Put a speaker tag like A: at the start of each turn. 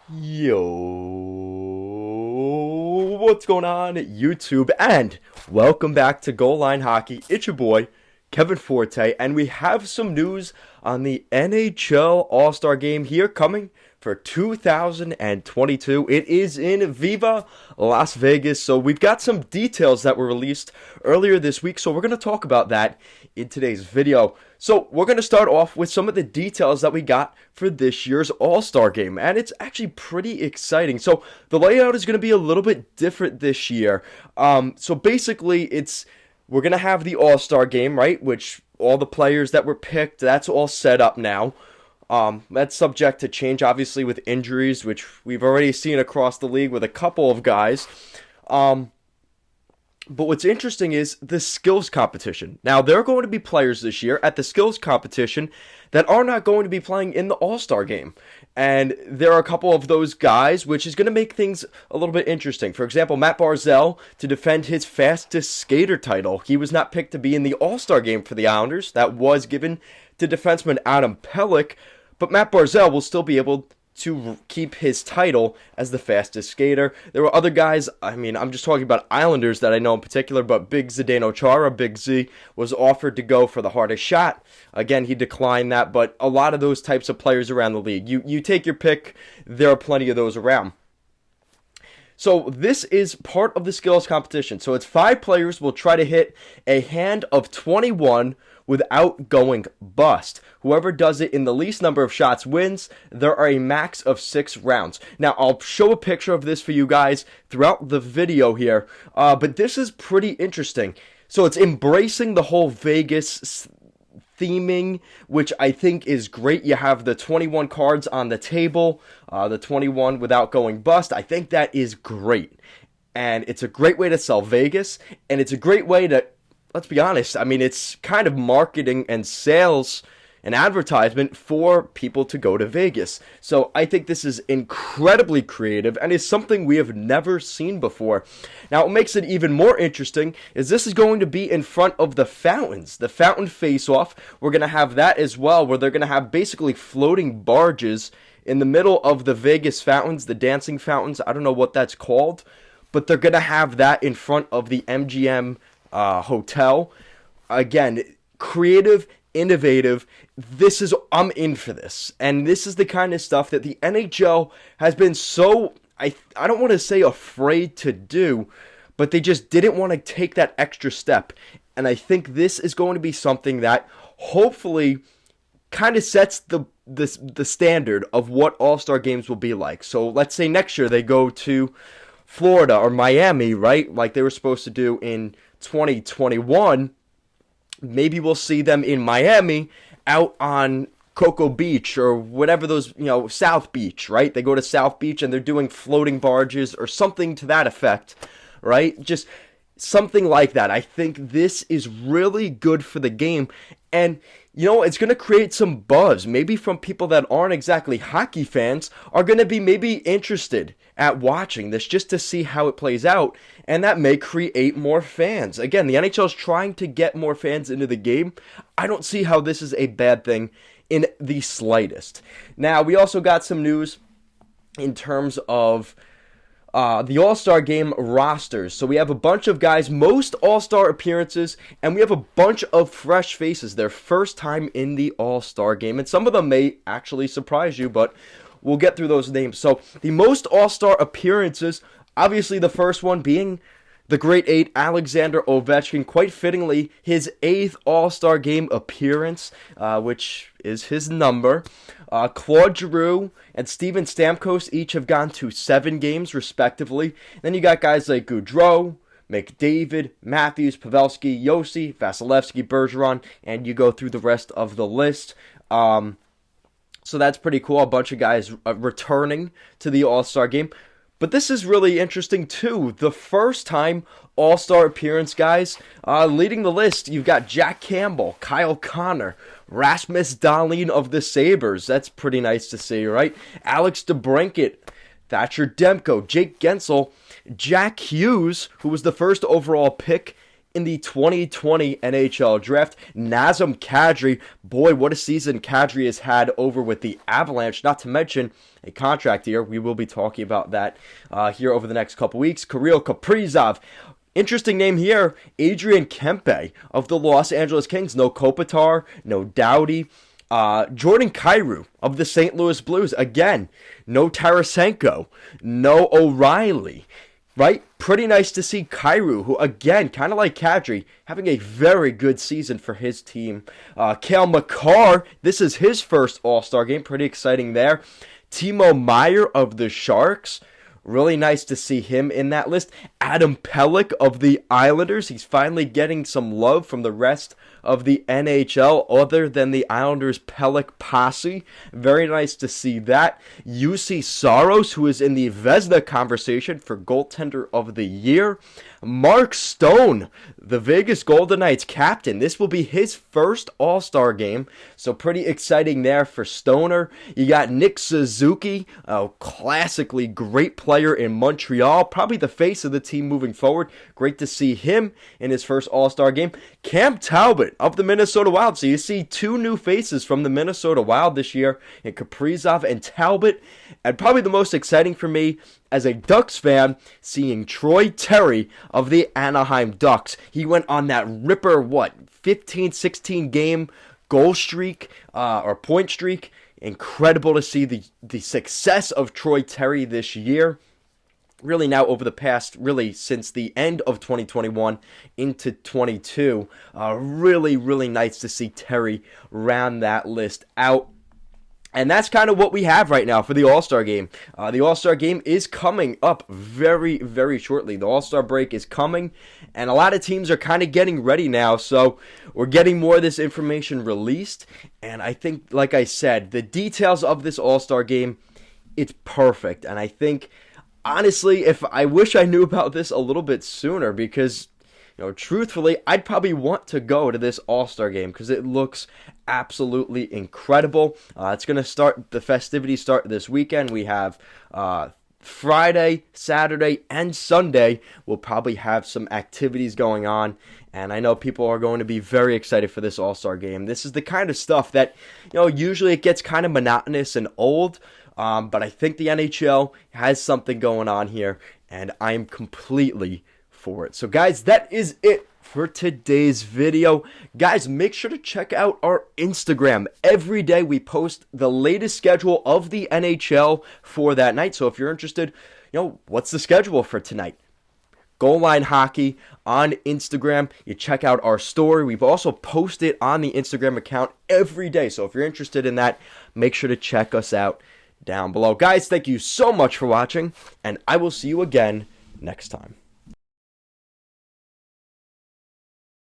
A: Yo, what's going on, YouTube? And welcome back to Goal Line Hockey. It's your boy, Kevin Forte, and we have some news on the NHL All Star Game here coming for 2022. It is in Viva Las Vegas, so we've got some details that were released earlier this week, so we're going to talk about that in today's video. So we're going to start off with some of the details that we got for this year's All-Star Game, and it's actually pretty exciting. So the layout is going to be a little bit different this year. So basically, we're going to have the All-Star Game, right, which all the players that were picked, that's all set up now. That's subject to change, obviously, with injuries, which we've already seen across the league with a couple of guys. But what's interesting is the skills competition. Now, there are going to be players this year at the skills competition that are not going to be playing in the All-Star Game. And there are a couple of those guys, which is going to make things a little bit interesting. For example, Matt Barzal, to defend his fastest skater title. He was not picked to be in the All-Star Game for the Islanders. That was given to defenseman Adam Pelech. But Matt Barzal will still be able to keep his title as the fastest skater. There were other guys, I'm just talking about Islanders that I know in particular, but Big Zdeno Chara, Big Z, was offered to go for the hardest shot. Again, he declined that, but a lot of those types of players around the league. You take your pick, there are plenty of those around. So this is part of the skills competition. So it's 5 players will try to hit a hand of 21 without going bust. Whoever does it in the least number of shots wins. There are a max of 6 rounds. Now, I'll show a picture of this for you guys throughout the video here, but this is pretty interesting. So it's embracing the whole Vegas theming, which I think is great. You have the 21 cards on the table, the 21 without going bust. I think that is great. And it's a great way to sell Vegas, and it's a great way to, let's be honest, it's kind of marketing and sales and advertisement for people to go to Vegas. So I think this is incredibly creative and is something we have never seen before. Now, what makes it even more interesting is this is going to be in front of the fountains. The fountain face-off, we're going to have that as well, where they're going to have basically floating barges in the middle of the Vegas fountains, the dancing fountains. I don't know what that's called, but they're going to have that in front of the MGM hotel. Again, creative, innovative. I'm in for this. And this is the kind of stuff that the NHL has been so, I don't want to say afraid to do, but they just didn't want to take that extra step. And I think this is going to be something that hopefully kind of sets the standard of what All-Star games will be like. So let's say next year they go to Florida or Miami, right? Like they were supposed to do in 2021. Maybe we'll see them in Miami out on Cocoa Beach or whatever those, South Beach, right? They go to South Beach and they're doing floating barges or something to that effect, right? Just something like that. I think this is really good for the game. And, it's going to create some buzz. Maybe from people that aren't exactly hockey fans are going to be maybe interested at watching this just to see how it plays out. And that may create more fans. Again, the NHL is trying to get more fans into the game. I don't see how this is a bad thing in the slightest. Now, we also got some news in terms of the All-Star Game rosters. So we have a bunch of guys, most All-Star appearances, and we have a bunch of fresh faces, their first time in the All-Star Game. And some of them may actually surprise you, but we'll get through those names. So the most All-Star appearances, obviously the first one being the Great 8, Alexander Ovechkin, quite fittingly, his 8th All-Star Game appearance, which is his number. Claude Giroux and Steven Stamkos each have gone to 7 games, respectively. Then you got guys like Gaudreau, McDavid, Matthews, Pavelski, Yossi, Vasilevsky, Bergeron, and you go through the rest of the list. So that's pretty cool. A bunch of guys returning to the All-Star Game. But this is really interesting, too. The first time All-Star appearance, guys, leading the list, you've got Jack Campbell, Kyle Connor, Rasmus Dahlin of the Sabres. That's pretty nice to see, right? Alex DeBrincat, Thatcher Demko, Jake Gensel, Jack Hughes, who was the first overall pick in the 2020 NHL Draft, Nazem Kadri. Boy, what a season Kadri has had over with the Avalanche, not to mention a contract year. We will be talking about that here over the next couple weeks. Kirill Kaprizov. Interesting name here, Adrian Kempe of the Los Angeles Kings. No Kopitar, no Doughty. Jordan Kyrou of the St. Louis Blues. Again, no Tarasenko, no O'Reilly. Right? Pretty nice to see Kyrou, who, again, kind of like Kadri, having a very good season for his team. Cale Makar, this is his first All-Star game. Pretty exciting there. Timo Meier of the Sharks. Really nice to see him in that list. Adam Pelech of the Islanders. He's finally getting some love from the rest of the NHL other than the Islanders' Pelech posse. Very nice to see that. UC Saros, who is in the Vezina conversation for goaltender of the year. Mark Stone, the Vegas Golden Knights captain. This will be his first All-Star game, so pretty exciting there for Stoner. You got Nick Suzuki, a classically great player in Montreal, probably the face of the team moving forward. Great to see him in his first All-Star game. Cam Talbot of the Minnesota Wild. So you see two new faces from the Minnesota Wild this year in Kaprizov and Talbot. And probably the most exciting for me as a Ducks fan, seeing Troy Terry of the Anaheim Ducks. He went on that ripper, 15, 16 game goal streak or point streak. Incredible to see the success of Troy Terry this year. Really now over the past, really since the end of 2021 into 22. Really, really nice to see Terry round that list out. And that's kind of what we have right now for the All-Star Game. The All-Star Game is coming up very, very shortly. The All-Star break is coming, and a lot of teams are kind of getting ready now. So we're getting more of this information released. And I think, like I said, the details of this All-Star Game, it's perfect. And I think, honestly, if I wish I knew about this a little bit sooner, because truthfully, I'd probably want to go to this All-Star Game because it looks absolutely incredible. It's going to start, the festivities start this weekend. We have Friday, Saturday, and Sunday. We'll probably have some activities going on, and I know people are going to be very excited for this All-Star Game. This is the kind of stuff that, usually it gets kind of monotonous and old, but I think the NHL has something going on here, and I'm completely for it. So guys, that is it for today's video. Guys, make sure to check out our Instagram. Every day we post the latest schedule of the NHL for that night. So if you're interested, what's the schedule for tonight? Goal Line Hockey on Instagram. You check out our story. We've also posted on the Instagram account every day. So if you're interested in that, make sure to check us out down below. Guys, thank you so much for watching, and I will see you again next time.